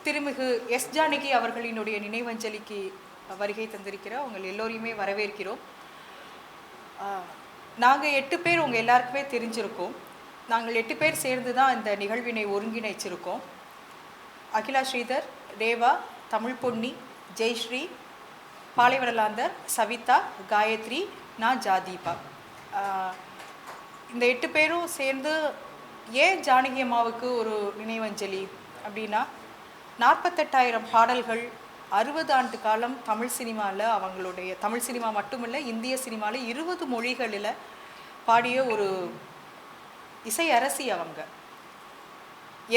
திருமிகு எஸ் ஜானகி அவர்களினுடைய நினைவஞ்சலிக்கு வருகை தந்திருக்கிற உங்கள் எல்லோரையுமே வரவேற்கிறோம். நாங்கள் 8 பேர் உங்கள் எல்லாருக்குமே தெரிஞ்சிருக்கோம். நாங்கள் 8 பேர் சேர்ந்து தான் இந்த நிகழ்வினை ஒருங்கிணைச்சிருக்கோம். அகிலா ஸ்ரீதர், ரேவா, தமிழ் பொன்னி, ஜெய்ஸ்ரீ, பாலைவனலாந்தர், சவிதா, காயத்ரி, நான் ஜாதீபா. இந்த 8 பேரும் சேர்ந்து ஏன் ஜானகி அம்மாவுக்கு ஒரு நினைவஞ்சலி அப்படின்னா, 48,000 பாடல்கள், 60 ஆண்டு காலம் தமிழ் சினிமாவில், அவங்களுடைய தமிழ் சினிமா மட்டுமில்லை இந்திய சினிமாவில் 20 மொழிகளில் பாடிய ஒரு இசை அரசி. அவங்க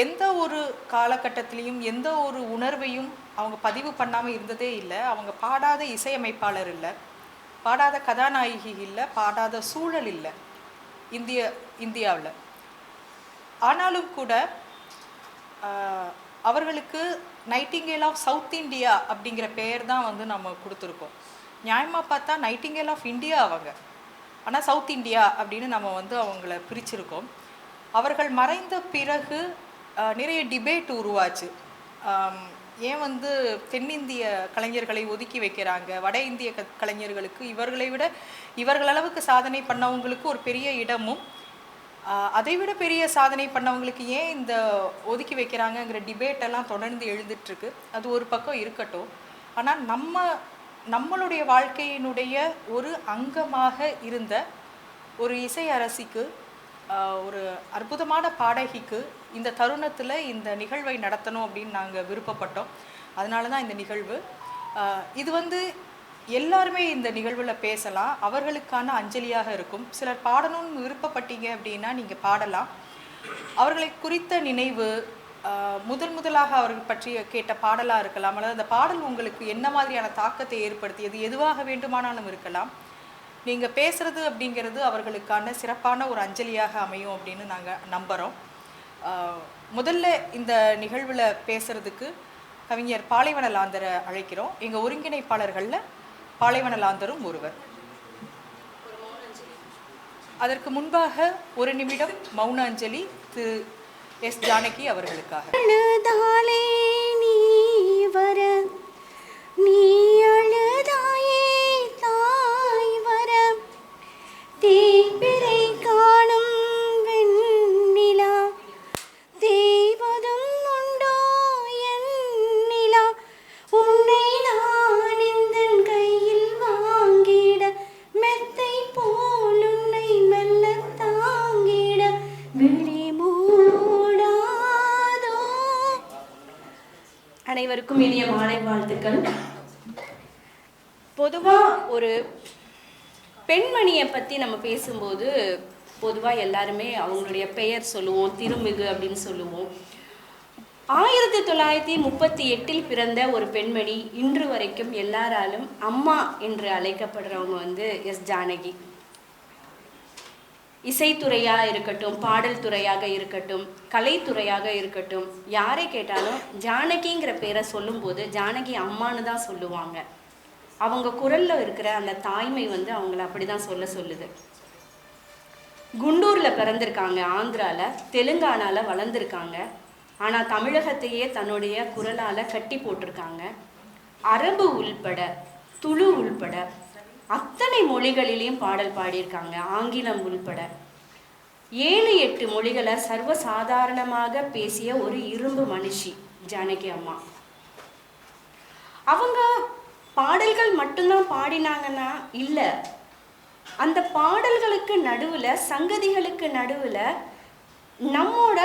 எந்த ஒரு காலகட்டத்திலையும் எந்த ஒரு உணர்வையும் அவங்க பதிவு பண்ணாமல் இருந்ததே இல்லை. அவங்க பாடாத இசையமைப்பாளர் இல்லை, பாடாத கதாநாயகி இல்லை, பாடாத சூழல் இல்லை இந்தியாவில். ஆனாலும் கூட அவர்களுக்கு நைட்டிங்கேல் ஆஃப் சவுத் இந்தியா அப்படிங்கிற பெயர் தான் நம்ம கொடுத்துருக்கோம். நியாயமாக பார்த்தா நைட்டிங்கேல் ஆஃப் இந்தியா அவங்க, ஆனால் சவுத் இந்தியா அப்படின்னு நம்ம அவங்கள பிரிச்சிருக்கோம். அவர்கள் மறைந்த பிறகு நிறைய டிபேட் உருவாச்சு. ஏன் தென்னிந்திய கலைஞர்களை ஒதுக்கி வைக்கிறாங்க, வட இந்திய கலைஞர்களுக்கு இவர்களை விட இவர்களளவுக்கு சாதனை பண்ணவங்களுக்கு ஒரு பெரிய இடமும், அதைவிட பெரிய சாதனை பண்ணவங்களுக்கு ஏன் இந்த ஒதுக்கி வைக்கிறாங்கங்கிற டிபேட்டெல்லாம் தொடர்ந்து எழுந்துட்டுருக்கு. அது ஒரு பக்கம் இருக்கட்டும். ஆனால் நம்மளுடைய வாழ்க்கையினுடைய ஒரு அங்கமாக இருந்த ஒரு இசை அரசிக்கு, ஒரு அற்புதமான பாடகிக்கு இந்த தருணத்தில் இந்த நிகழ்வை நடத்தணும் அப்படின்னு நாங்கள் விருப்பப்பட்டோம். அதனால தான் இந்த நிகழ்வு. இது எல்லாருமே இந்த நிகழ்வில் பேசலாம், அவர்களுக்கான அஞ்சலியாக இருக்கும். சிலர் பாடணும்னு விருப்பப்பட்டீங்க அப்படின்னா நீங்கள் பாடலாம். அவர்களை குறித்த நினைவு, முதலாக அவர்கள் பற்றி கேட்ட பாடலாக இருக்கலாம், அல்லது அந்த பாடல் உங்களுக்கு என்ன மாதிரியான தாக்கத்தை ஏற்படுத்தியது, எதுவாக வேண்டுமானாலும் இருக்கலாம். நீங்கள் பேசுகிறது அப்படிங்கிறது அவர்களுக்கான சிறப்பான ஒரு அஞ்சலியாக அமையும் அப்படின்னு நாங்கள் நம்புகிறோம். முதல்ல இந்த நிகழ்வில் பேசுகிறதுக்கு கவிஞர் பாலைவனலாந்தரை அழைக்கிறோம். எங்கள் ஒருங்கிணைப்பாளர்களில் பாலைவனலாந்தரும் ஒருவர். அதற்கு முன்பாக 1 நிமிடம் மௌன அஞ்சலி திரு எஸ் ஜானகி அவர்களுக்காக. அனைவருக்கும் இனிய மாலை வாழ்த்துக்கள். பொதுவாக ஒரு பெண்மணியை பற்றி நம்ம பேசும்போது பொதுவாக எல்லாருமே அவங்களுடைய பெயர் சொல்லுவோம், திருமிகு அப்படின்னு சொல்லுவோம். 1938 பிறந்த ஒரு பெண்மணி இன்று வரைக்கும் எல்லாராலும் அம்மா என்று அழைக்கப்படுறவங்க எஸ் ஜானகி. இசைத்துறையாக இருக்கட்டும், பாடல் துறையாக இருக்கட்டும், கலைத்துறையாக இருக்கட்டும், யாரை கேட்டாலும் ஜானகிங்கிற பேரை சொல்லும்போது ஜானகி அம்மானு தான் சொல்லுவாங்க. அவங்க குரலில் இருக்கிற அந்த தாய்மை அவங்கள அப்படி தான் சொல்லுது. குண்டூரில் பிறந்திருக்காங்க, ஆந்திராவில், தெலுங்கானாவில் வளர்ந்துருக்காங்க. ஆனால் தமிழகத்தையே தன்னுடைய குரலால் கட்டி போட்டிருக்காங்க. அரபு உள்பட, துளு உள்பட அத்தனை மொழிகளிலையும் பாடல் பாடியிருக்காங்க, ஆங்கிலம் உள்பட 7-8 மொழிகளை சர்வசாதாரணமாக பேசிய ஒரு இரும்பு மனுஷி ஜானகி அம்மா. அவங்க பாடல்கள் மட்டும்தான் பாடினாங்கன்னா இல்லை, அந்த பாடல்களுக்கு நடுவில், சங்கதிகளுக்கு நடுவில் நம்மோட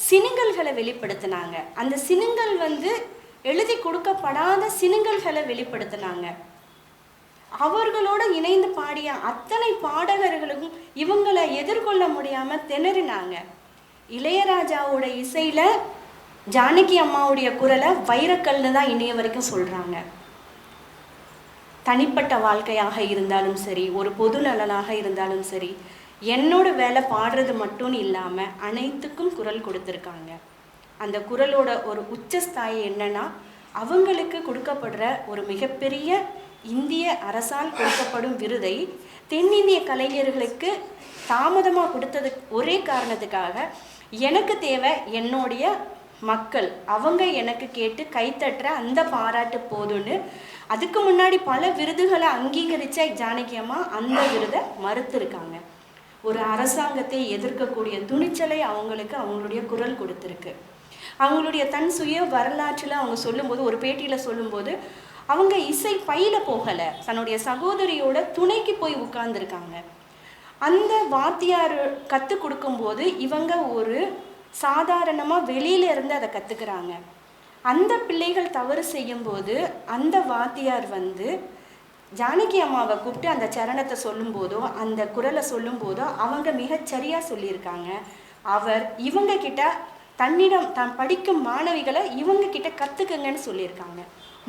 சினுங்கல்களை வெளிப்படுத்தினாங்க. அந்த சினுங்கல் எழுதி கொடுக்கப்படாத சினுங்கல்களை வெளிப்படுத்தினாங்க. அவர்களோடு இணைந்து பாடிய அத்தனை பாடகர்களுக்கும் இவங்களை எதிர்கொள்ள முடியாமல் திணறினாங்க. இளையராஜாவோட இசையில் ஜானகி அம்மாவுடைய குரலை வைரக்கல்னு தான் இன்றைய வரைக்கும் சொல்கிறாங்க. தனிப்பட்ட வாழ்க்கையாக இருந்தாலும் சரி, ஒரு பொது நலனாக இருந்தாலும் சரி, என்னோட வேலை பாடுறது மட்டும் இல்லாமல் அனைத்துக்கும் குரல் கொடுத்துருக்காங்க. அந்த குரலோட ஒரு உச்சஸ்தாயி என்னன்னா, அவங்களுக்கு கொடுக்கப்படுற ஒரு மிகப்பெரிய இந்திய அரசால் கொடுக்கப்படும் விருதை தென்னிந்திய கலைஞர்களுக்கு தாமதமாக கொடுத்தது ஒரே காரணத்துக்காக எனக்கு தேவை என்னுடைய மக்கள் அவங்க எனக்கு கேட்டு கைத்தட்டுற அந்த பாராட்டு போதும்னு அதுக்கு முன்னாடி பல விருதுகளை அங்கீகரித்த ஜானகி அம்மா அந்த விருதை மறுத்திருக்காங்க. ஒரு அரசாங்கத்தை எதிர்க்கக்கூடிய துணிச்சலை அவங்களுக்கு அவங்களுடைய குரல் கொடுத்துருக்கு. அவங்களுடைய தன் சுய வரலாற்றில் அவங்க சொல்லும்போது, ஒரு பேட்டியில் சொல்லும்போது, அவங்க இசை பயில போகலை, தன்னுடைய சகோதரியோட துணைக்கு போய் உட்கார்ந்துருக்காங்க. அந்த வாத்தியார் கற்றுக் கொடுக்கும்போது இவங்க ஒரு சாதாரணமாக வெளியில இருந்து அதை கற்றுக்கிறாங்க. அந்த பிள்ளைகள் தவறு செய்யும்போது அந்த வாத்தியார் ஜானகி அம்மாவை கூப்பிட்டு அந்த சரணத்தை சொல்லும்போதோ அந்த குரலை சொல்லும்போதோ அவங்க மிகச்சரியாக சொல்லியிருக்காங்க. அவர் இவங்க கிட்ட தன்னிடம் தான் படிக்கும் மாணவிகளை இவங்க கிட்ட கற்றுக்குங்கன்னு சொல்லியிருக்காங்க.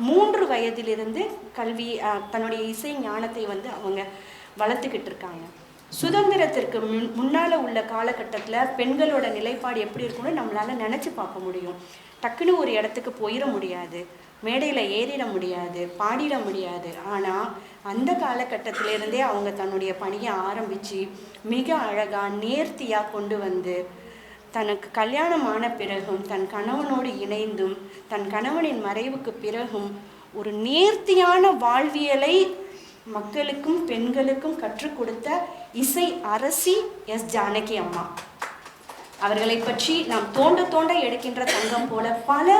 3 வயதிலிருந்து கல்வி தன்னுடைய இசை ஞானத்தை அவங்க வளர்த்துக்கிட்டு இருக்காங்க. சுதந்திரத்திற்கு முன்னால் உள்ள காலகட்டத்தில் பெண்களோட நிலைப்பாடு எப்படி இருக்குன்னு நம்மளால் நினச்சி பார்க்க முடியும். டக்குன்னு ஒரு இடத்துக்கு போயிட முடியாது, மேடையில் ஏறிட முடியாது, பாடிட முடியாது. ஆனால் அந்த காலகட்டத்திலேருந்தே அவங்க தன்னுடைய பணியை ஆரம்பித்து மிக அழகாக நேர்த்தியாக கொண்டு தனக்கு கல்யாணமான பிறகும் தன் கணவனோடு இணைந்தும் தன் கணவனின் மறைவுக்கு பிறகும் ஒரு நேர்த்தியான வாழ்வியலை மக்களுக்கும் பெண்களுக்கும் கற்றுக் கொடுத்த இசை அரசி ஜானகி அம்மா. அவர்களை பற்றி நாம் தோண்ட தோண்ட எடுக்கின்ற தங்கம் போல பல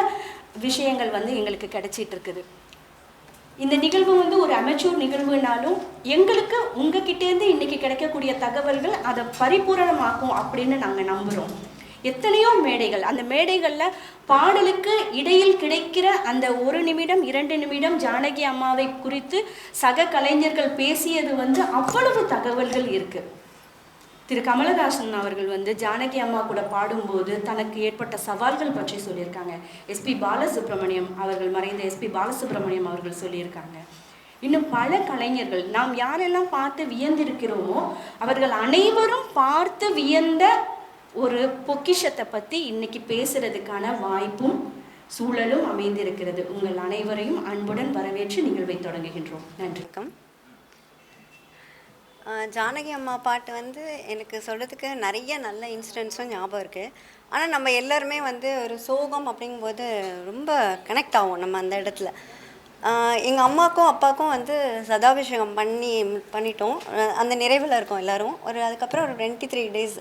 விஷயங்கள் எங்களுக்கு கிடைச்சிட்டு இருக்குது. இந்த நிகழ்வு ஒரு அமெச்சூர் நிகழ்வுனாலும் எங்களுக்கு உங்ககிட்டேருந்து இன்னைக்கு கிடைக்கக்கூடிய தகவல்கள் அதை பரிபூரணமாக்கும் அப்படின்னு நாங்கள் நம்புகிறோம். எத்தனையோ மேடைகள், அந்த மேடைகளில் பாடலுக்கு இடையில் கிடைக்கிற அந்த 1 நிமிடம் 2 நிமிடம் ஜானகி அம்மாவை குறித்து சக கலைஞர்கள் பேசியது அவ்வளவு தகவல்கள் இருக்கு. திரு கமலஹாசன் அவர்கள் ஜானகி அம்மா கூட பாடும்போது தனக்கு ஏற்பட்ட சவால்கள் பற்றி சொல்லியிருக்காங்க. எஸ்பி பாலசுப்ரமணியம் அவர்கள், மறைந்த எஸ்பி பாலசுப்ரமணியம் அவர்கள் சொல்லியிருக்காங்க. இன்னும் பல கலைஞர்கள் நாம் யாரெல்லாம் பார்த்து வியந்திருக்கிறோமோ அவர்கள் அனைவரும் பார்த்து வியந்த ஒரு பொக்கிஷத்தை பற்றி இன்னைக்கு பேசுறதுக்கான வாய்ப்பும் சூழலும் அமைந்திருக்கிறது. உங்கள் அனைவரையும் அன்புடன் வரவேற்று நிகழ்வை தொடங்குகின்றோம். நன்றி. ஜானகி அம்மா பாட்டு எனக்கு சொல்கிறதுக்கு நிறைய நல்ல இன்சிடென்ட்ஸும் ஞாபகம் இருக்குது. ஆனால் நம்ம எல்லாருமே ஒரு சோகம் அப்படிங்கும்போது ரொம்ப கனெக்ட் ஆகும் நம்ம அந்த இடத்துல. எங்கள் அம்மாவுக்கும் அப்பாவுக்கும் சதாபிஷேகம் பண்ணிட்டோம். அந்த நிறைவில் இருக்கோம் எல்லோரும். அதுக்கப்புறம் ஒரு 23 days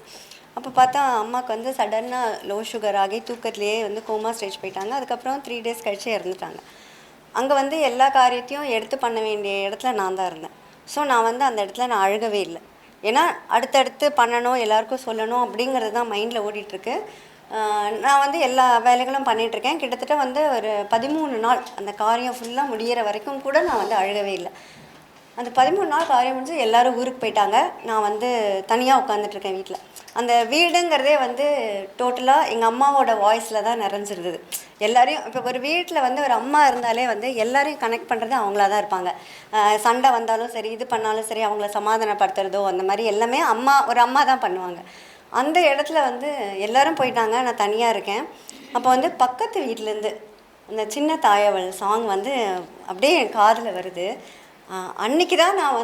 அப்போ பார்த்தா அம்மாவுக்கு சடனாக லோ சுகர் ஆகி தூக்கத்துலேயே கோமா ஸ்டேஜ் போயிட்டாங்க. அதுக்கப்புறம் 3 days கழிச்சு இறந்துட்டாங்க. அங்கே எல்லா காரியத்தையும் எடுத்து பண்ண வேண்டிய இடத்துல நான் தான் இருந்தேன். ஸோ நான் அந்த இடத்துல நான் அழுகவே இல்லை. ஏன்னா அடுத்தடுத்து பண்ணணும், எல்லாருக்கும் சொல்லணும் அப்படிங்கிறது தான் மைண்டில் ஓடிட்டுருக்கு. நான் எல்லா வேலைகளும் பண்ணிகிட்ருக்கேன். கிட்டத்தட்ட ஒரு 13 நாள் அந்த காரியம் ஃபுல்லாக முடிகிற வரைக்கும் கூட நான் அழுகவே இல்லை. அந்த 13 நாள் காரியம் முடிஞ்சு எல்லோரும் ஊருக்கு போயிட்டாங்க. நான் தனியாக உட்காந்துட்ருக்கேன் வீட்டில். அந்த வீடுங்கிறதே டோட்டலாக எங்கள் அம்மாவோட வாய்ஸில் தான் நிறைஞ்சிருந்தது. எல்லாரையும் இப்போ ஒரு வீட்டில் ஒரு அம்மா இருந்தாலே எல்லாரையும் கனெக்ட் பண்ணுறது அவங்களா தான் இருப்பாங்க. சண்டை வந்தாலும் சரி, இது பண்ணாலும் சரி, அவங்கள சமாதானப்படுத்துறதோ அந்த மாதிரி எல்லாமே ஒரு அம்மா தான் பண்ணுவாங்க. அந்த இடத்துல எல்லோரும் போயிட்டாங்க, நான் தனியாக இருக்கேன். அப்போ பக்கத்து வீட்டிலேருந்து அந்த சின்ன தாயவள் சாங் அப்படியே என் காதில் வருது. அன்றைக்கி தான் நான்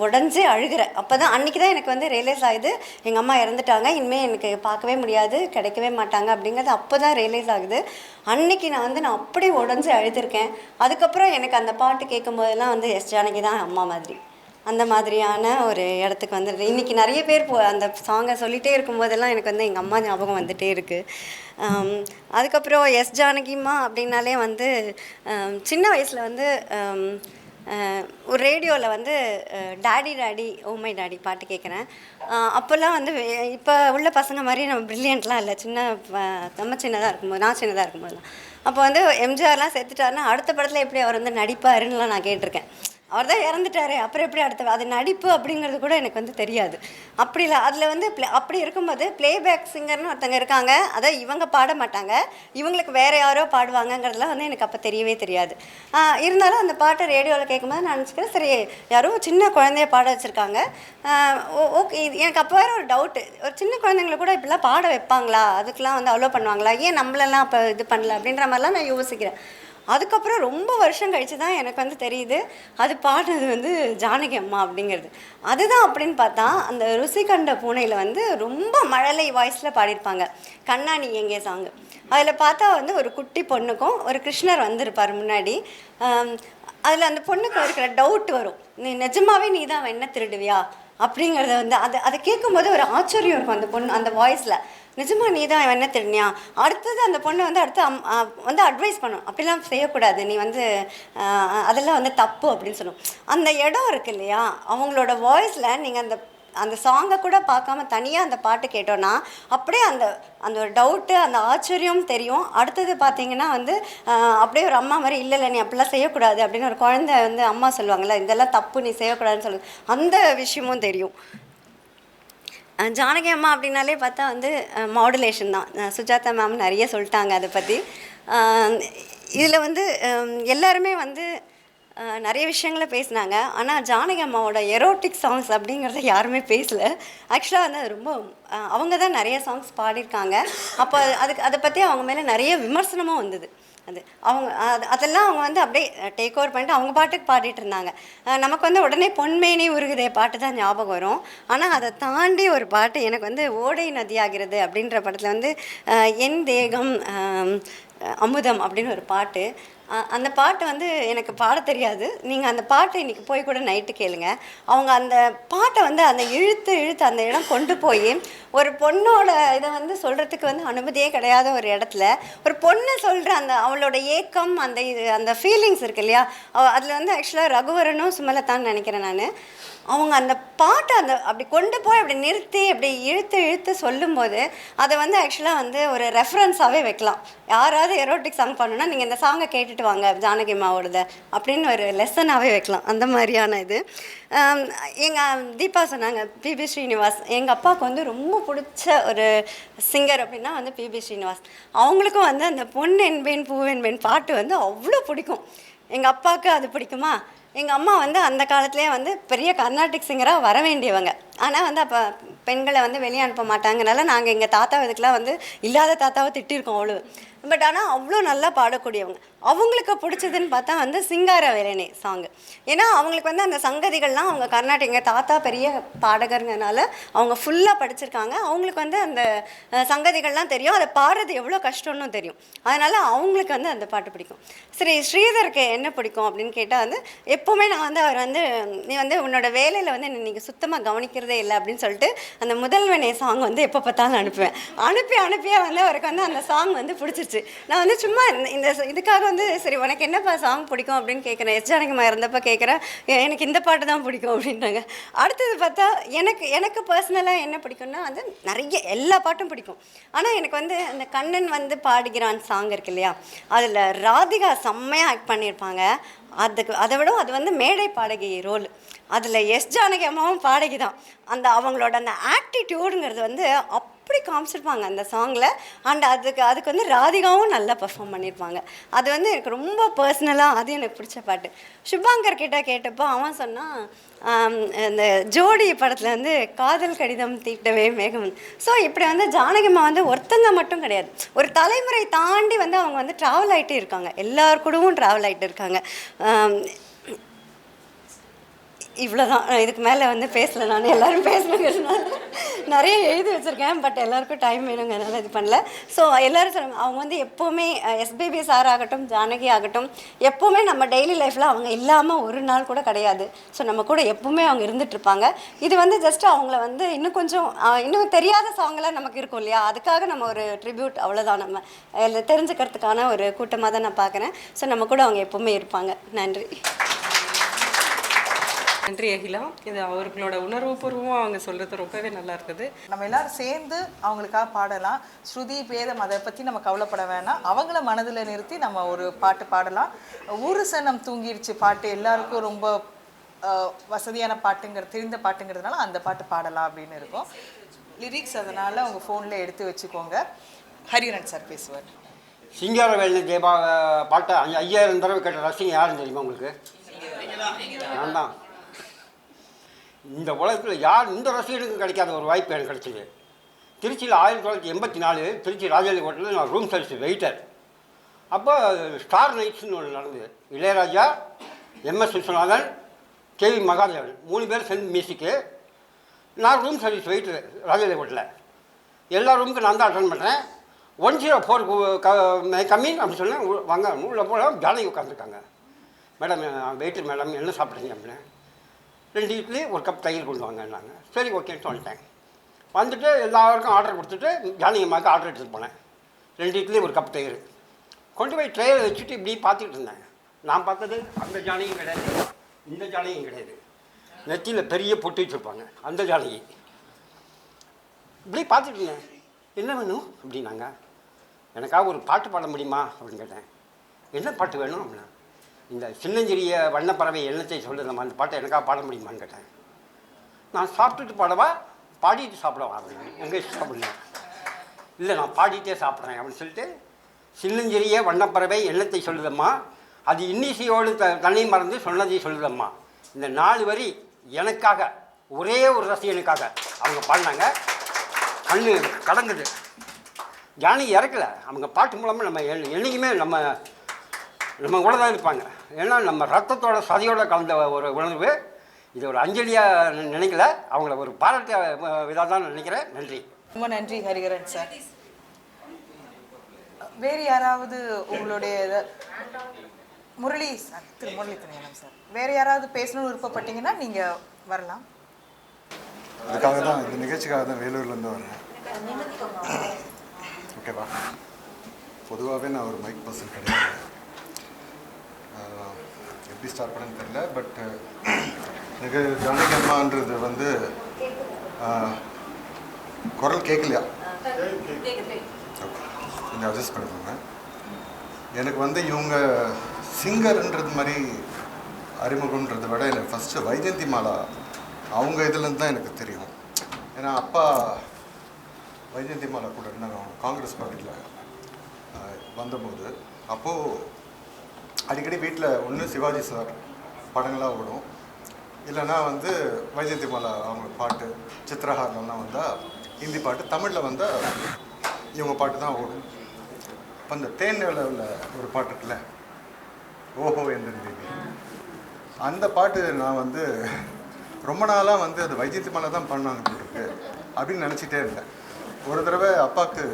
உடஞ்சி அழுகிறேன். அப்போ தான் அன்றைக்கி தான் எனக்கு ரியலைஸ் ஆகுது, எங்கள் அம்மா இறந்துட்டாங்க, இனிமேல் எனக்கு பார்க்கவே முடியாது, கிடைக்கவே மாட்டாங்க அப்படிங்கிறது அப்போ தான் ரியலைஸ் ஆகுது. அன்றைக்கி நான் அப்படியே உடஞ்சி அழுதுருக்கேன். அதுக்கப்புறம் எனக்கு அந்த பாட்டு கேட்கும் போதெல்லாம் எஸ் ஜானகி தான் அம்மா மாதிரி, அந்த மாதிரியான ஒரு இடத்துக்கு இன்றைக்கி நிறைய பேர் அந்த சாங்கை சொல்லிகிட்டே இருக்கும்போதெல்லாம் எனக்கு எங்கள் அம்மா ஞாபகம் வந்துகிட்டே இருக்குது. அதுக்கப்புறம் எஸ் ஜானகிம்மா அப்படின்னாலே சின்ன வயசில் ஒரு ரேடியோவில் daddy daddy oh my daddy பாட்டு கேட்குறேன். அப்போல்லாம் இப்போ உள்ள பசங்க மாதிரி நம்ம ப்ரில்லியண்ட்லாம் இல்லை. நம்ம சின்னதாக இருக்கும்போது, நான் சின்னதாக இருக்கும்போதுலாம் அப்போ எம்ஜிஆர்லாம் செத்துட்டாருன்னா அடுத்த படத்தில் எப்படி அவர் நடிப்பாருன்னுலாம் நான் கேட்டிருக்கேன். அவர் தான் இறந்துட்டாரு, அப்புறம் எப்படி அடுத்த அது நடிப்பு அப்படிங்கிறது கூட எனக்கு தெரியாது. அப்படி இல்லை, அதில் அப்படி இருக்கும்போது ப்ளேபேக் சிங்கர்னு ஒருத்தங்க இருக்காங்க. அதை இவங்க பாட மாட்டாங்க, இவங்களுக்கு வேறு யாரோ பாடுவாங்கங்கிறதுலாம் எனக்கு அப்போ தெரியவே தெரியாது. இருந்தாலும் அந்த பாட்டை ரேடியோவில் கேட்கும்போது நான் நினச்சிக்கிறேன், சரி யாரோ சின்ன குழந்தைய பாட வச்சுருக்காங்க. ஓகே, எனக்கு அப்போ வேறு ஒரு டவுட்டு, ஒரு சின்ன குழந்தைங்கள கூட இப்படிலாம் பாட வைப்பாங்களா, அதுக்கெலாம் அலோவ் பண்ணுவாங்களா, ஏன் நம்மளெல்லாம் அப்போ இது பண்ணல அப்படின்ற மாதிரிலாம் நான் யோசிக்கிறேன். அதுக்கப்புறம் ரொம்ப வருஷம் கழித்து தான் எனக்கு வந்து தெரியுது அது பாடுறது வந்து ஜானகி அம்மா அப்படிங்கிறது. அதுதான் அப்படின்னு பார்த்தா அந்த ருசி கண்ட பூனையில் வந்து ரொம்ப மழலை வாய்ஸில் பாடியிருப்பாங்க கண்ணா நீ எங்கே சாங்கு. அதில் பார்த்தா வந்து ஒரு குட்டி பொண்ணுக்கும் ஒரு கிருஷ்ணர் வந்திருப்பார் முன்னாடி. அதில் அந்த பொண்ணுக்கு இருக்கிற டவுட் வரும், நீ நிஜமாவே நீ தான் வெண்ணை திருடுவியா அப்படிங்கிறத வந்து அதை கேட்கும்போது ஒரு ஆச்சரியம் இருக்கும் அந்த பொண்ணு அந்த வாய்ஸில். நிஜமா நீ தான் வெண்ணை திருடினியா? அடுத்தது அந்த பொண்ணு வந்து அடுத்து வந்து அட்வைஸ் பண்ணும், அப்படிலாம் செய்யக்கூடாது, நீ வந்து அதெல்லாம் வந்து தப்பு அப்படின்னு சொல்லும். அந்த இடம் இருக்கு இல்லையா, அவங்களோட வாய்ஸில் நீங்கள் அந்த அந்த சாங்கை கூட பார்க்காம தனியாக அந்த பாட்டு கேட்டோன்னா அப்படியே அந்த அந்த ஒரு டவுட்டு அந்த ஆச்சரியம் தெரியும். அடுத்தது பார்த்தீங்கன்னா வந்து அப்படியே ஒரு அம்மா மாதிரி இல்லை நீ அப்படிலாம் செய்யக்கூடாது அப்படின்னு ஒரு குழந்தை வந்து அம்மா சொல்லுவாங்கள்ல, இதெல்லாம் தப்பு நீ செய்யக்கூடாதுன்னு சொல்லு, அந்த விஷயமும் தெரியும். ஜானகி அம்மா அப்படின்னாலே பார்த்தா வந்து மாடுலேஷன் தான். சுஜாதா மேம் நிறைய சொல்லிட்டாங்க அதை பற்றி. இதில் வந்து எல்லாருமே வந்து நிறைய விஷயங்களை பேசினாங்க. ஆனால் ஜானகி அம்மாவோட எரோட்டிக் சாங்ஸ் அப்படிங்கிறத யாருமே பேசலை. ஆக்சுவலாக வந்து அது ரொம்ப அவங்க தான் நிறைய சாங்ஸ் பாடியிருக்காங்க. அப்போ அதை பற்றி அவங்க மேலே நிறைய விமர்சனமும் வந்தது. அவங்க அதெல்லாம் அவங்க வந்து அப்படியே டேக் ஓவர் பண்ணிட்டு அவங்க பாட்டுக்கு பாடிட்டு இருந்தாங்க. நமக்கு வந்து உடனே பொன்மேனி உருகுதே பாட்டு தான் ஞாபகம் வரும். ஆனால் அதை தாண்டி ஒரு பாட்டு எனக்கு வந்து ஓடை நதியாகிறது அப்படின்ற படத்தில் வந்து என் தேகம் அமுதம் அப்படின்னு ஒரு பாட்டு. அந்த பாட்டு வந்து எனக்கு பாட தெரியாது. நீங்கள் அந்த பாட்டை இன்றைக்கி போய் கூட நைட்டு கேளுங்க. அவங்க அந்த பாட்டை வந்து அந்த இழுத்து அந்த இடம் கொண்டு போய் ஒரு பொண்ணோட இதை வந்து சொல்கிறதுக்கு வந்து அனுமதியே கிடையாத ஒரு இடத்துல ஒரு பொண்ணு சொல்கிற அந்த அவளோட ஏக்கம் அந்த ஃபீலிங்ஸ் இருக்கு இல்லையா, அதில் வந்து ஆக்சுவலாக ரகுவரனும் சுமலத்தான்னு நினைக்கிறேன் நான். அவங்க அந்த பாட்டை அப்படி கொண்டு போய் அப்படி நிறுத்தி அப்படி இழுத்து சொல்லும்போது அதை வந்து ஆக்சுவலாக வந்து ஒரு ரெஃபரன்ஸாகவே வைக்கலாம். யாராவது எரோட்டிக் சாங் பண்ணணுன்னா நீங்கள் இந்த சாங்கை கேட்டுட்டு வாங்க ஜானகி அம்மாவோடத அப்படின்னு ஒரு லெசனாகவே வைக்கலாம். அந்த மாதிரியான இது. எங்கள் தீபா சொன்னாங்க பிபி ஸ்ரீனிவாஸ். எங்கள் அப்பாவுக்கு வந்து ரொம்ப பிடிச்ச ஒரு சிங்கர் அப்படின்னா வந்து பிபி ஸ்ரீனிவாஸ். அவங்களுக்கும் வந்து அந்த பொன் என்பேன் பூவென்பேன் பாட்டு வந்து அவ்வளோ பிடிக்கும். எங்கள் அப்பாவுக்கு அது பிடிக்குமா. எங்கள் அம்மா வந்து அந்த காலத்துலேயே வந்து பெரிய கர்நாடிக் சிங்கராக வர வேண்டியவங்க. ஆனால் வந்து அப்போ பெண்களை வந்து வெளியே அனுப்ப மாட்டாங்கனால நாங்கள் எங்கள் தாத்தா இதுக்கெலாம் வந்து இல்லாத தாத்தாவை திட்டிருக்கோம் அவ்வளோ. பட் ஆனால் அவ்வளோ நல்லா பாடக்கூடியவங்க. அவங்களுக்கு பிடிச்சதுன்னு பார்த்தா வந்து சிங்கார வேலனே சாங்கு. ஏன்னா அவங்களுக்கு வந்து அந்த சங்கதிகள்லாம் அவங்க கர்நாடக எங்கள் தாத்தா பெரிய பாடகருங்கனால அவங்க ஃபுல்லாக படிச்சிருக்காங்க. அவங்களுக்கு வந்து அந்த சங்கதிகள்லாம் தெரியும், அதை பாடுறது எவ்வளோ கஷ்டம்னு தெரியும். அதனால் அவங்களுக்கு வந்து அந்த பாட்டு பிடிக்கும். சரி, ஸ்ரீதருக்கு என்ன பிடிக்கும் அப்படின்னு கேட்டால் வந்து எப்போவுமே நான் வந்து அவர் வந்து நீ வந்து உன்னோட வேலையில் வந்து நீங்கள் சுத்தமாக கவனிக்கிறதே இல்லை அப்படின்னு சொல்லிட்டு அந்த முதல்வனே சாங் வந்து எப்போ பார்த்தாலும் அனுப்பியே வந்து அவருக்கு வந்து அந்த சாங் வந்து பிடிச்சிருச்சு. நான் வந்து சும்மா இந்த இதுக்காக வந்து சரி உனக்கு என்னப்பா சாங் பிடிக்கும் அப்படின்னு கேட்குறேன். எஸ் ஜானகிமா இருந்தப்போ கேட்குறேன், எனக்கு இந்த பாட்டு தான் பிடிக்கும் அப்படின்றாங்க. அடுத்தது பார்த்தா எனக்கு பர்சனலாக என்ன பிடிக்கும்னா வந்து நிறைய எல்லா பாட்டும் பிடிக்கும். ஆனால் எனக்கு வந்து அந்த கண்ணன் வந்து பாடுகிறான் சாங் இருக்கு இல்லையா, அதில் ராதிகா செம்மையாக ஆக்ட் பண்ணியிருப்பாங்க. அதை விட அது வந்து மேடை பாடகி ரோல். அதில் எஸ் ஜானகி அம்மாவும் பாடகி தான். அவங்களோட அந்த ஆக்டிடியூடுங்கிறது வந்து அப்படி காமிச்சிருப்பாங்க அந்த சாங்கில். அண்ட் அதுக்கு வந்து ராதிகாவும் நல்லா பர்ஃபார்ம் பண்ணியிருப்பாங்க. அது வந்து எனக்கு ரொம்ப பர்சனலாக அது எனக்கு பிடிச்ச பாட்டு. சுபாங்கர் கிட்ட கேட்டப்போ அவன் சொன்னான் இந்த ஜோடி படத்தில் வந்து காதல் கடிதம் தீட்டவே மேகம். ஸோ இப்படி வந்து ஜானகிமா வந்து ஒருத்தங்க மட்டும் கிடையாது, ஒரு தலைமுறை தாண்டி வந்து அவங்க வந்து ட்ராவல் ஆகிட்டே இருக்காங்க, எல்லார் கூடவும் ட்ராவல் ஆகிட்டு இருக்காங்க. இவ்வளோதான், இதுக்கு மேலே வந்து பேசலை. நான் எல்லோரும் பேசணுங்கிறதுனால நிறைய எழுதி வச்சுருக்கேன். பட் எல்லாருக்கும் டைம் வேணுங்கிறதுனால இது பண்ணல. ஸோ எல்லோரும் சொல்லுவாங்க அவங்க வந்து எப்போவுமே எஸ்பிபி சார் ஆகட்டும் ஜானகி ஆகட்டும் எப்போவுமே நம்ம டெய்லி லைஃப்பில் அவங்க இல்லாமல் ஒரு நாள் கூட கிடையாது. ஸோ நம்ம கூட எப்போவுமே அவங்க இருந்துகிட்ருப்பாங்க. இது வந்து ஜஸ்ட் அவங்கள வந்து இன்னும் கொஞ்சம் இன்னும் தெரியாத சாங்கெல்லாம் நமக்கு இருக்கும் இல்லையா, அதுக்காக நம்ம ஒரு ட்ரிபியூட் அவ்வளோதான். நம்ம தெரிஞ்சுக்கிறதுக்கான ஒரு கூட்டமாக தான் நான் பார்க்குறேன். ஸோ நம்ம கூட அவங்க எப்போவுமே இருப்பாங்க. நன்றி. நன்றி அகிலா. இது அவர்களோட உணர்வுபூர்வமாக அவங்க சொல்கிறது ரொம்பவே நல்லா இருக்குது. நம்ம எல்லாரும் சேர்ந்து அவங்களுக்காக பாடலாம். ஸ்ருதி பேதம் அதை பற்றி நம்ம கவலைப்பட வேணாம். அவங்கள மனதில் நிறுத்தி நம்ம ஒரு பாட்டு பாடலாம். ஊரு சனம் தூங்கிடுச்சு பாட்டு எல்லாருக்கும் ரொம்ப வசதியான தெரிந்த பாட்டுங்கிறதுனால அந்த பாட்டு பாடலாம் அப்படின்னு இருக்கும். லிரிக்ஸ் அதனால் உங்கள் ஃபோனில் எடுத்து வச்சுக்கோங்க. ஹரிஹரன் சார் பேசுவார். சிங்கார வேலனை தேவா பாட்டை 5000 தடவை கேட்ட ரசிகன் யாருன்னு தெரியுமா உங்களுக்கு? நான் தான். இந்த உலகத்தில் யார் இந்த ரசிகனுக்கும் கிடைக்காத ஒரு வாய்ப்பு எனக்கு கிடைச்சிது. திருச்சியில் 1984 திருச்சி ராஜாலி ஹோட்டலில் நான் ரூம் சர்வீஸ் வெயிட்டர். அப்போ ஸ்டார் நைட்ஸ்னு ஒன்று நடந்தது. இளையராஜா, எம்எஸ் விஸ்வநாதன், கேவி மகாதேவன் 3 பேர் சேர்ந்து மியூசிக்கு. நான் ரூம் சர்வீஸ் வெயிட்ரு ராஜேந்திர ஹோட்டலில். எல்லா ரூமுக்கும் நான் தான் அட்டன் பண்ணுறேன். 104 கம்மிங் அப்படின்னு சொன்னேன். வாங்க உள்ள போல ஜானகி உட்காந்துருக்காங்க. மேடம் வெயிட்ரு மேடம் என்ன சாப்பிட்றீங்க அப்படின்னு. 2 இட்லி 1 கப் தயிர் கொண்டு வாங்கன்னாங்க. சரி ஓகேன்னு சொல்லிட்டேன். வந்துட்டு எல்லாருக்கும் ஆர்டர் கொடுத்துட்டு ஜானகி அம்மாவுக்கு ஆர்டர் எடுத்துகிட்டு போனேன். 2 இட்லி 1 கப் தயிர் கொண்டு போய் ட்ரேயில் வச்சுட்டு இப்படி பார்த்துக்கிட்டு இருந்தேன். நான் பார்த்தது அந்த ஜானகியும் கிடையாது, இந்த ஜானகியும் கிடையாது. நெத்தியில் பெரிய பொட்டு வச்சுருப்பாங்க அந்த ஜானகி. இப்படி பார்த்துட்டு இருந்தேன். என்ன வேணும் அப்படின்னாங்க. எனக்காக ஒரு பாட்டு பாட முடியுமா அப்படின்னு கேட்டேன். என்ன பாட்டு வேணும் அப்படின்னா, இந்த சின்னஞ்சிறிய வண்ணப்பறவை எண்ணத்தை சொல்லுதம்மா அந்த பாட்டை எனக்காக பாட முடியுமான்னு கேட்டேன். நான் சாப்பிட்டுட்டு பாடவா பாடிட்டு சாப்பிடவா அப்படின்னு. உங்கள் இஷ்டம் அப்படின்னு. இல்லை நான் பாடிட்டே சாப்பிட்றேன் அப்படின்னு சொல்லிட்டு, சின்னஞ்சிறிய வண்ணப்பறவை எண்ணத்தை சொல்லுதம்மா, அது இன்னிசையோடு தன்னை மறந்து சொன்னதை சொல்லுதம்மா. இந்த 4 வரி எனக்காக, ஒரே ஒரு ரசிகனுக்காக அவங்க பாடினாங்க. கண்ணு கடங்குது. ஜானகி இறக்கலை. அவங்க பாட்டு மூலமாக நம்ம என்றைக்குமே நம்ம கூட தான் இருப்பாங்க. ஏன்னா நம்ம ரத்தத்தோட சதையோடு கலந்த ஒரு உணர்வு. இது ஒரு அஞ்சலியாக நினைக்கல, அவங்கள ஒரு பாராட்ட விதா தான் நினைக்கிறேன். நன்றி. ரொம்ப நன்றி ஹரிஹரன் சார். வேறு யாராவது உங்களுடைய முரளி சார், திரு முரளி திரையனம் சார், வேறு யாராவது பேசணும்னு விருப்பப்பட்டீங்கன்னா நீங்கள் வரலாம். அதுக்காக தான், இந்த நிகழ்ச்சிக்காக தான் வேலூர்லேருந்து வரேன். ஓகேவா? பொதுவாகவே நான் ஒரு மைக் பர்சன் கிடையாது. எப்படி ஸ்டார்ட் பண்ணன்னு தெரியல. பட் எனக்கு ஜானகி அம்மான்றது வந்து குரல் கேட்கலையா? கொஞ்சம் அட்ஜஸ்ட் பண்ணிக்கோங்க. எனக்கு வந்து இவங்க சிங்கர்ன்றது மாதிரி அறிமுகம்ன்றதை விட எனக்கு ஃபஸ்ட்டு வைஜெயந்தி மாலா அவங்க இதுலேருந்து தான் எனக்கு தெரியும். ஏன்னா அப்பா வைஜெயந்தி மாலா கூட இருந்தாங்க காங்கிரஸ் பார்ட்டியில் வந்தபோது. அப்போது அடிக்கடி வீட்டில் ஒன்று சிவாஜி சார் படங்களாக ஓடும், இல்லைன்னா வந்து வைஜெயந்தி மாலா அவங்க பாட்டு சித்திரஹாரெலாம் வந்தால் ஹிந்தி பாட்டு, தமிழில் வந்தால் இவங்க பாட்டு தான் ஓடும். இப்போ இந்த தேனில் உள்ள ஒரு பாட்டு இருக்குல்ல, ஓஹோ எந்த தேவி, அந்த பாட்டு நான் வந்து ரொம்ப நாளாக வந்து அது வைஜெயந்தி மாலா தான் பண்ணாங்க போட்டுருக்கு அப்படின்னு நினச்சிட்டே இருந்தேன். ஒரு தடவை அப்பாவுக்கு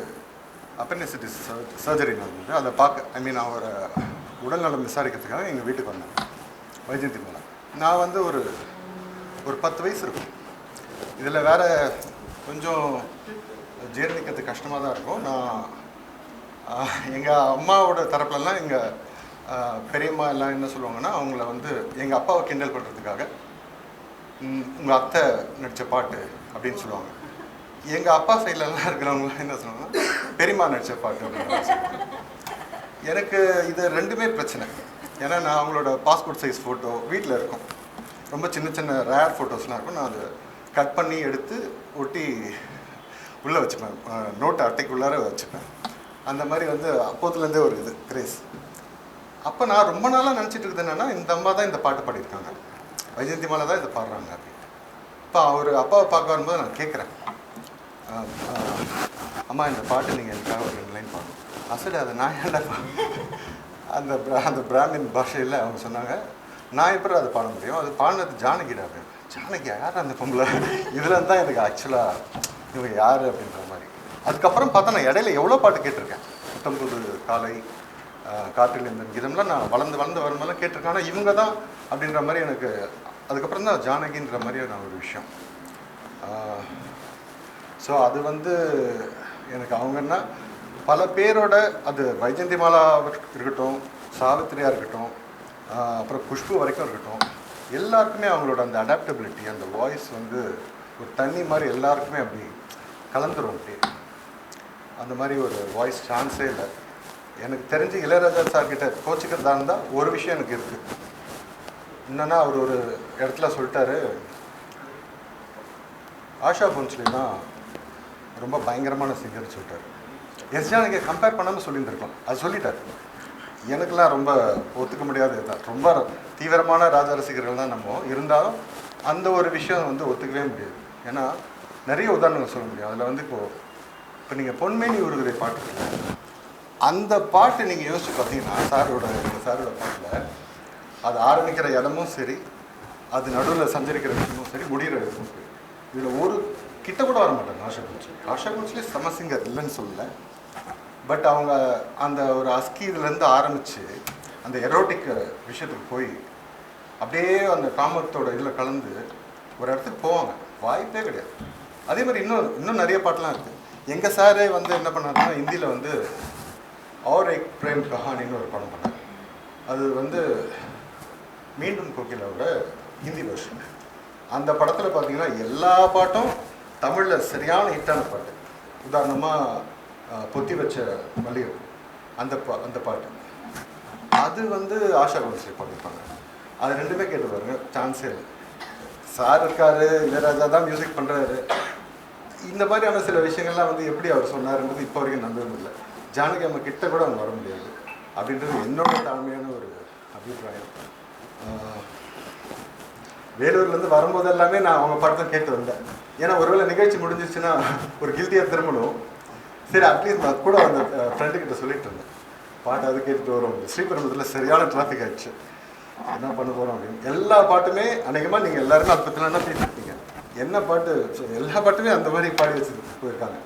அப்பெண்டிசிட்டிஸ் சர்ஜரி நடந்தது. அதை பார்க்க அவரை உடல்நலம் விசாரிக்கிறதுக்காக எங்கள் வீட்டுக்கு வந்தேன் வைஜெயந்தி மாலா. நான் வந்து ஒரு 10 வயசு இருக்கும். இதில் வேறு கொஞ்சம் ஜீரணிக்கிறதுக்கு கஷ்டமாக தான் இருக்கும். நான் எங்கள் அம்மாவோட தரப்புலலாம் எங்கள் பெரியம்மா எல்லாம் என்ன சொல்லுவாங்கன்னா, அவங்கள வந்து எங்கள் அப்பாவை கிண்டல் பண்ணுறதுக்காக உங்கள் அத்தை நடித்த பாட்டு அப்படின்னு சொல்லுவாங்க. எங்கள் அப்பா சைட்லலாம் இருக்கிறவங்களாம் என்ன சொல்லுவாங்கன்னா, பெரியம்மா நடித்த பாட்டு அப்படின்னு. எனக்கு இது ரெண்டுமே பிரச்சனை. ஏன்னா நான் அவங்களோட பாஸ்போர்ட் சைஸ் ஃபோட்டோ வீட்டில் இருக்கும். ரொம்ப சின்ன சின்ன ரேர் ஃபோட்டோஸ்லாம் இருக்கும். நான் அதை கட் பண்ணி எடுத்து ஒட்டி உள்ளே வச்சுப்பேன், நோட்டு அட்டைக்குள்ளார வச்சுப்பேன். அந்த மாதிரி வந்து அப்போதுலேருந்தே ஒரு இது கிரேஸ். அப்போ நான் ரொம்ப நாளாக நினச்சிட்டு இருக்குது என்னென்னா, இந்த அம்மா தான் இந்த பாட்டு பாடியிருக்காங்க, வைஜெயந்தி மாலா தான் இதை பாடுறாங்க அப்படின்னு. இப்போ அவர் அப்பாவை பார்க்க வரும்போது நான் கேட்குறேன், அம்மா இந்த பாட்டு நீங்கள் எனக்காக ஒரு 2 லைன் பாடணும். அசடு அதை நான் ஏன்டா அந்த பிராமின் பாஷையில் அவங்க சொன்னாங்க, நான் எப்படி அதை பாட முடியும், அது பாடினது ஜானகிடா அப்படின்னு. ஜானகி யார் அந்த பொம்பளை? இதில் தான் எனக்கு ஆக்சுவலாக இவங்க யார் அப்படின்ற மாதிரி. அதுக்கப்புறம் பார்த்தா நான் இடையில எவ்வளோ பாட்டு கேட்டிருக்கேன். புத்தம்புது காலை, காற்றில் இந்த இதெல்லாம் நான் வளர்ந்து வரும்போதெல்லாம் கேட்டிருக்கேன். ஆனால் இவங்க தான் அப்படின்ற மாதிரி எனக்கு அதுக்கப்புறம் தான் ஜானகின்ற மாதிரி நான் ஒரு விஷயம். ஸோ அது வந்து எனக்கு அவங்கன்னா பல பேரோட, அது வைஜெயந்தி மாலா இருக்கட்டும், சாவித்திரியாக இருக்கட்டும், அப்புறம் குஷ்பு வரைக்கும் இருக்கட்டும், எல்லாருக்குமே அவங்களோட அந்த அடாப்டபிலிட்டி, அந்த வாய்ஸ் வந்து ஒரு தண்ணி மாதிரி எல்லாருக்குமே அப்படி கலந்துரும். அப்படி அந்த மாதிரி ஒரு வாய்ஸ் சான்ஸே இல்லை. எனக்கு தெரிஞ்சு இளையராஜா சார்கிட்ட கோச்சிக்கிறதா இருந்தால் ஒரு விஷயம் எனக்கு இருக்குது. என்னன்னா, அவர் ஒரு இடத்துல சொல்லிட்டாரு, ஆஷா போன்ஸ்லி தான் ரொம்ப பயங்கரமான சிங்கர்னு சொல்லிட்டார். ஜானகியை கம்பேர் பண்ணாமல் சொல்லியிருந்துருக்கலாம், அது சொல்லிட்டார். எனக்கெல்லாம் ரொம்ப ஒத்துக்க முடியாது தான். ரொம்ப தீவிரமான ராஜா ரசிகர்கள் தான் நம்ம இருந்தாலும் அந்த ஒரு விஷயம் வந்து ஒத்துக்கவே முடியாது. ஏன்னா நிறைய உதாரணங்கள் சொல்ல முடியும். அதில் வந்து இப்போ நீங்கள் பொன்மேனி உருகுதை பாட்டுருக்கீங்க, அந்த பாட்டு நீங்கள் யோசிச்சு பார்த்தீங்கன்னா சாரோட பாட்டில் அது ஆரம்பிக்கிற இடமும் சரி, அது நடுவில் சஞ்சரிக்கிற விஷயமும் சரி, முடிகிற இடமும் சரி, இதில் ஒரு கிட்ட கூட வர மாட்டாங்க ஆஷா கோன்ஸ்லேயே செம சிங்கர் இல்லைன்னு சொல்லலை. பட் அவங்க அந்த ஒரு அஸ்கி இதுலேருந்து ஆரம்பித்து அந்த எரோட்டிக் விஷயத்துக்கு போய் அப்படியே அந்த காமத்தோட இதில் கலந்து ஒரு இடத்துக்கு போவாங்க, வாய்ப்பே கிடையாது. அதே மாதிரி இன்னும் நிறைய பாட்டெலாம் இருக்குது. எங்கள் சாரே வந்து என்ன பண்ணாருன்னா ஹிந்தியில் வந்து और एक प्रेम कहानिன்னு ஒரு படம் பண்ணார். அது வந்து மீண்டும் கோகிலாவோட ஹிந்தி வெர்ஷன். அந்த படத்தில் பார்த்தீங்கன்னா எல்லா பாட்டும் தமிழில் சரியான ஹிட்டான பாட்டு. உதாரணமாக பொத்தி வச்ச மல்லிகை அந்த பாட்டு அது வந்து ஆஷா கோன்ஸ்லே பாடிருப்பாங்க. அது ரெண்டுமே கேட்டு பாருங்க, சான்ஸே இல்லை. சார் இருக்காரு, இளையராஜா தான் மியூசிக் பண்ணுறாரு. இந்த மாதிரியான சில விஷயங்கள்லாம் வந்து எப்படி அவர் சொன்னாருன்றது இப்போ வரைக்கும் நம்பவே இல்லை. ஜானகி அம்மா கிட்ட கூட அவங்க வர முடியாது அப்படின்றது என்னோட தாழ்மையான ஒரு அபிப்பிராயம். வேலூர்லேருந்து வரும்போது எல்லாமே நான் அவங்க படத்தை கேட்டு வந்தேன். ஏன்னா ஒருவேளை நிகழ்ச்சி முடிஞ்சிச்சுன்னா ஒரு கில்ட்டியாக திரும்பணும். சரி, அட்லீஸ்ட் நான் கூட அந்த ஃப்ரெண்டுக்கிட்ட சொல்லிட்டு இருந்தேன், பாட்டு அது கேட்டுட்டு வரும். ஸ்ரீபெரும்புதூரில் சரியான டிராஃபிக் ஆகிடுச்சு, என்ன பண்ண போகிறோம் அப்படின்னு. எல்லா பாட்டுமே அநேகமாக நீங்கள் எல்லாருமே அதை பற்றிலாம் பேசியிருப்பீங்க. என்ன பாட்டு, எல்லா பாட்டுமே அந்த மாதிரி பாடி வச்சு போயிருக்காங்க.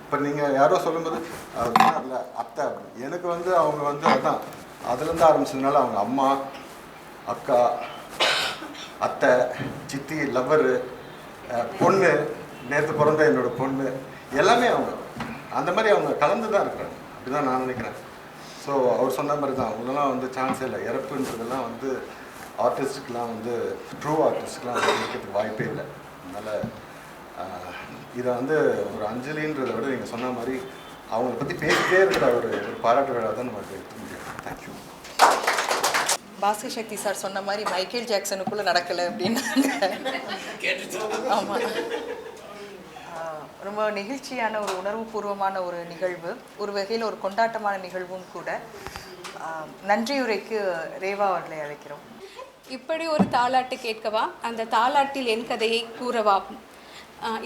இப்போ நீங்கள் யாரோ சொல்லும்போது இல்லை அத்தை அப்படின்னு, எனக்கு வந்து அவங்க வந்து அதுதான் அதுலேருந்து ஆரம்பிச்சதுனால அவங்க அம்மா, அக்கா, அத்தை, சித்தி, லவ்வரு, பொண்ணு, நேற்று பிறந்த என்னோடய பொண்ணு, எல்லாமே அவங்க அந்த மாதிரி அவங்க கலந்து தான் இருக்கிறாங்க. அப்படி தான் நான் நினைக்கிறேன். ஸோ அவர் சொன்ன மாதிரி தான் அவங்களெல்லாம் வந்து சான்ஸே இல்லை. இறப்புன்றதெல்லாம் வந்து ஆர்டிஸ்ட்டுக்கெலாம் வந்து ட்ரூ ஆர்டிஸ்ட்டுக்கெலாம் வந்து இருக்கிறதுக்கு வாய்ப்பே இல்லை. அதனால் இதை வந்து ஒரு அஞ்சலின்றதை விட நீங்கள் சொன்ன மாதிரி அவங்கள பற்றி பேசிட்டே இருக்கிற ஒரு பாராட்டு விழா தான் நமக்கு எடுத்துக்க முடியும். தேங்க்யூ. பாஸ்கர் சக்தி சார் சொன்ன மாதிரி மைக்கேல் ஜாக்சனுக்குள்ளே நடக்கலை அப்படின்னாங்க. ஆமாம், ரொம்ப நெகிழ்ச்சியான ஒரு உணர்வுபூர்வமான ஒரு நிகழ்வு, ஒரு வகையில் ஒரு கொண்டாட்டமான நிகழ்வும் கூட. நன்றியுரைக்கு ரேவா அவர்களை அழைக்கிறோம். இப்படி ஒரு தாலாட்டு கேட்கவா, அந்த தாலாட்டில் என் கதையை கூறவா.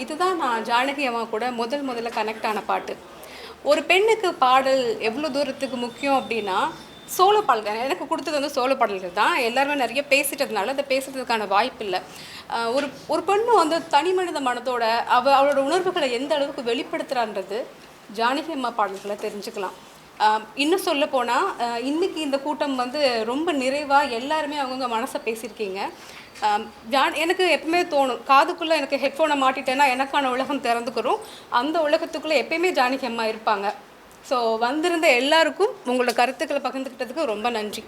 இதுதான் நான் ஜானகி அம்மா கூட முதல்ல கனெக்ட் ஆன பாட்டு. ஒரு பெண்ணுக்கு பாடல் எவ்வளோ தூரத்துக்கு முக்கியம் அப்படின்னா, சோள பாடல்கள் எனக்கு கொடுத்தது வந்து சோள பாடல்கள் தான். எல்லாருமே நிறைய பேசிட்டதுனால அதை பேசுகிறதுக்கான வாய்ப்பு இல்லை. ஒரு பெண்ணு வந்து தனி மனித மனத்தோட அவளோட உணர்வுகளை எந்த அளவுக்கு வெளிப்படுத்துகிறான்றது ஜானகி அம்மா பாடல்களை தெரிஞ்சுக்கலாம். இன்னும் சொல்ல போனால் இன்றைக்கி இந்த கூட்டம் வந்து ரொம்ப நிறைவாக எல்லாருமே அவங்கவுங்க மனசை பேசியிருக்கீங்க. எனக்கு எப்பவுமே தோணும், காதுக்குள்ளே எனக்கு ஹெட்ஃபோனை மாட்டிட்டேன்னா எனக்கான உலகம் திறந்துக்கிறோம். அந்த உலகத்துக்குள்ளே எப்பயுமே ஜானகி அம்மா இருப்பாங்க. ஸோ வந்திருந்த எல்லாருக்கும் உங்களோட கருத்துக்களை பகிர்ந்துக்கிட்டதுக்கு ரொம்ப நன்றி.